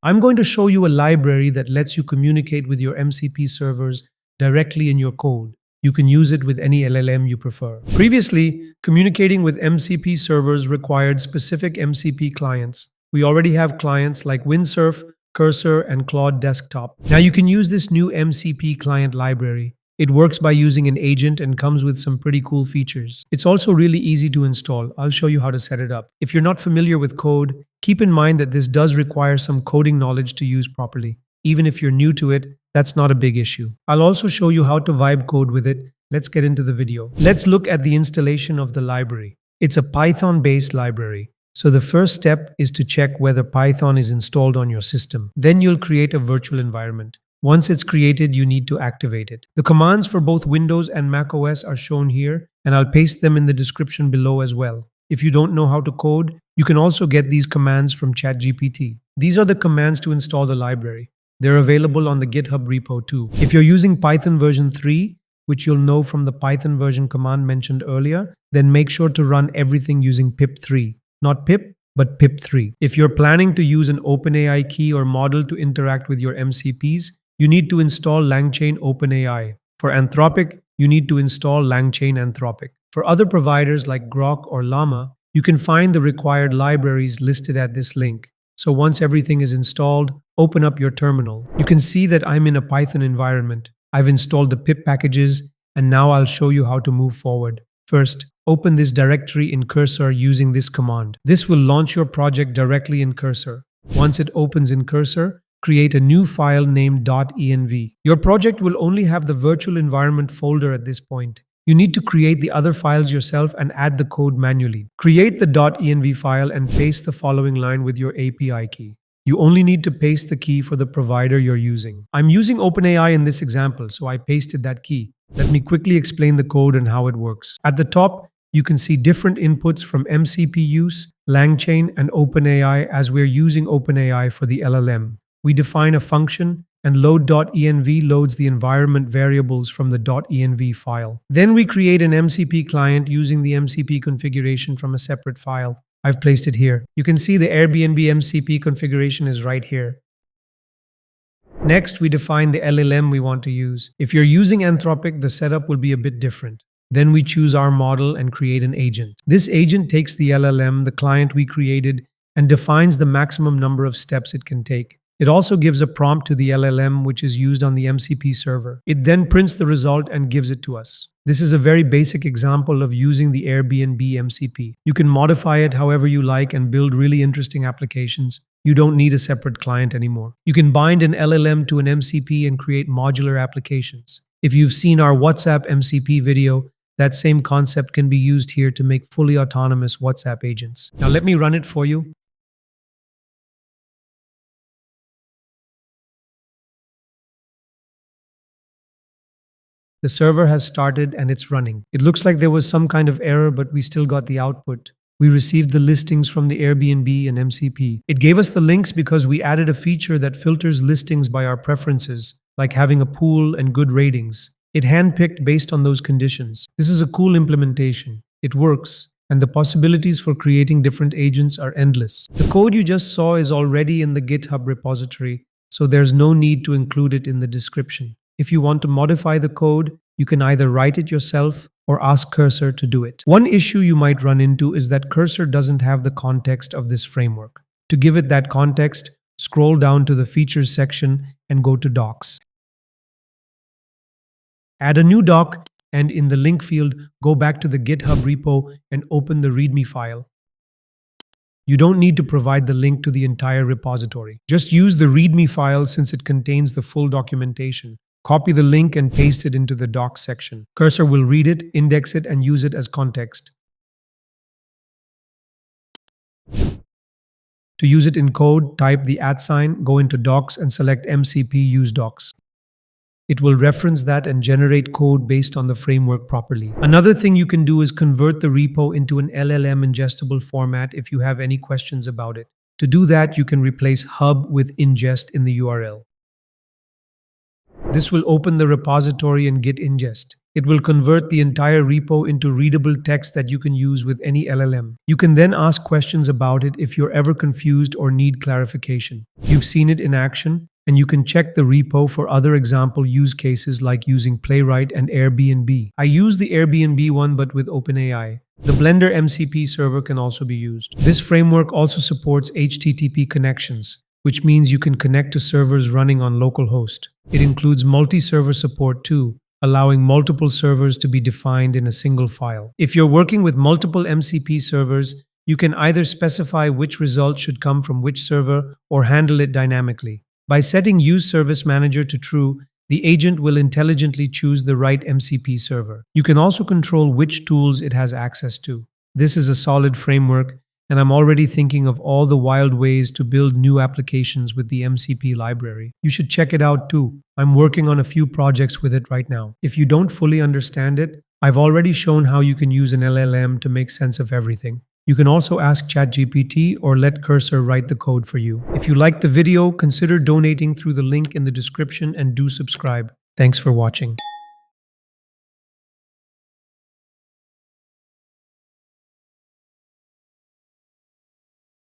I'm going to show you a library that lets you communicate with your MCP servers directly in your code. You can use it with any LLM you prefer. Previously, communicating with MCP servers required specific MCP clients. We already have clients like WinServe, Cursor, and Claude Desktop. Now you can use this new MCP client library. It works by using an agent and comes with some pretty cool features. It's also really easy to install. I'll show you how to set it up. If you're not familiar with code, keep in mind that this does require some coding knowledge to use properly. Even if you're new to it, that's not a big issue. I'll also show you how to vibe code with it. Let's get into the video. Let's look at the installation of the library. It's a Python-based library. So the first step is to check whether Python is installed on your system. Then you'll create a virtual environment. Once it's created, you need to activate it. The commands for both Windows and macOS are shown here, and I'll paste them in the description below as well. If you don't know how to code, you can also get these commands from ChatGPT. These are the commands to install the library. They're available on the GitHub repo too. If you're using Python version 3, which you'll know from the Python version command mentioned earlier, then make sure to run everything using pip3. Not pip, but pip3. If you're planning to use an OpenAI key or model to interact with your MCPs, you need to install LangChain OpenAI. For Anthropic, you need to install LangChain Anthropic. For other providers like Grok or Llama, you can find the required libraries listed at this link. So once everything is installed, open up your terminal. You can see that I'm in a Python environment. I've installed the pip packages, and now I'll show you how to move forward. First, open this directory in Cursor using this command. This will launch your project directly in Cursor. Once it opens in Cursor, create a new file named .env. Your project will only have the virtual environment folder at this point. You need to create the other files yourself and add the code manually. Create the .env file and paste the following line with your API key. You only need to paste the key for the provider you're using. I'm using OpenAI in this example, so I pasted that key. Let me quickly explain the code and how it works. At the top, you can see different inputs from MCP use, LangChain, and OpenAI as we're using OpenAI for the LLM. We define a function, and load.env loads the environment variables from the .env file. Then we create an MCP client using the MCP configuration from a separate file. I've placed it here. You can see the Airbnb MCP configuration is right here. Next, we define the LLM we want to use. If you're using Anthropic, the setup will be a bit different. Then we choose our model and create an agent. This agent takes the LLM, the client we created, and defines the maximum number of steps it can take. It also gives a prompt to the LLM, which is used on the MCP server. It then prints the result and gives it to us. This is a very basic example of using the Airbnb MCP. You can modify it however you like and build really interesting applications. You don't need a separate client anymore. You can bind an LLM to an MCP and create modular applications. If you've seen our WhatsApp MCP video, that same concept can be used here to make fully autonomous WhatsApp agents. Now let me run it for you. The server has started and it's running. It looks like there was some kind of error, but we still got the output. We received the listings from the Airbnb and MCP. It gave us the links because we added a feature that filters listings by our preferences, like having a pool and good ratings. It handpicked based on those conditions. This is a cool implementation. It works, and the possibilities for creating different agents are endless. The code you just saw is already in the GitHub repository, so there's no need to include it in the description. If you want to modify the code, you can either write it yourself or ask Cursor to do it. One issue you might run into is that Cursor doesn't have the context of this framework. To give it that context, scroll down to the Features section and go to Docs. Add a new doc, and in the link field, go back to the GitHub repo and open the README file. You don't need to provide the link to the entire repository. Just use the README file since it contains the full documentation. Copy the link and paste it into the docs section. Cursor will read it, index it, and use it as context. To use it in code, type the @, go into Docs and select MCP Use Docs. It will reference that and generate code based on the framework properly. Another thing you can do is convert the repo into an LLM ingestible format if you have any questions about it. To do that, you can replace hub with ingest in the URL. This will open the repository and git ingest. It will convert the entire repo into readable text that you can use with any LLM. You can then ask questions about it if you're ever confused or need clarification. You've seen it in action, and you can check the repo for other example use cases like using Playwright and Airbnb. I use the Airbnb one but with OpenAI. The Blender MCP server can also be used. This framework also supports HTTP connections, which means you can connect to servers running on localhost. It includes multi-server support too, allowing multiple servers to be defined in a single file. If you're working with multiple MCP servers, you can either specify which result should come from which server or handle it dynamically. By setting Use Service Manager to true, the agent will intelligently choose the right MCP server. You can also control which tools it has access to. This is a solid framework, and I'm already thinking of all the wild ways to build new applications with the MCP library. You should check it out too. I'm working on a few projects with it right now. If you don't fully understand it, I've already shown how you can use an LLM to make sense of everything. You can also ask ChatGPT or let Cursor write the code for you. If you liked the video, consider donating through the link in the description and do subscribe. Thanks for watching.